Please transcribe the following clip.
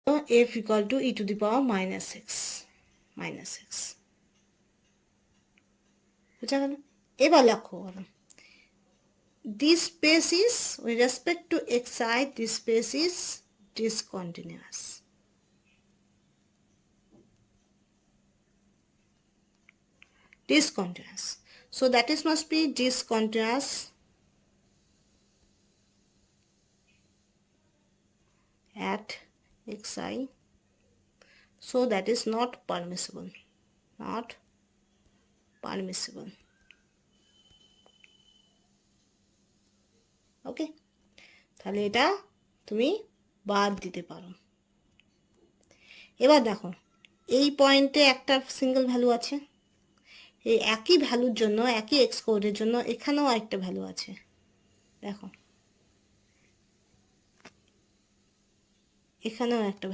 f equal to e to the power minus x বুঝা গেল? এবার লক্ষ্য করো, this space is with respect to xi, this space is discontinuous. So that is must be discontinuous at xi, so that is not permissible. ওকে, তাহলে এটা তুমি বাদ দিতে পারো। এবার দেখো, এই পয়েন্টে একটা সিঙ্গেল ভ্যালু আছে, এই একই ভ্যালুর জন্য, একই এক্স কোডের জন্য এখানেও একটা ভ্যালু আছে। দেখো, এখানেও একটা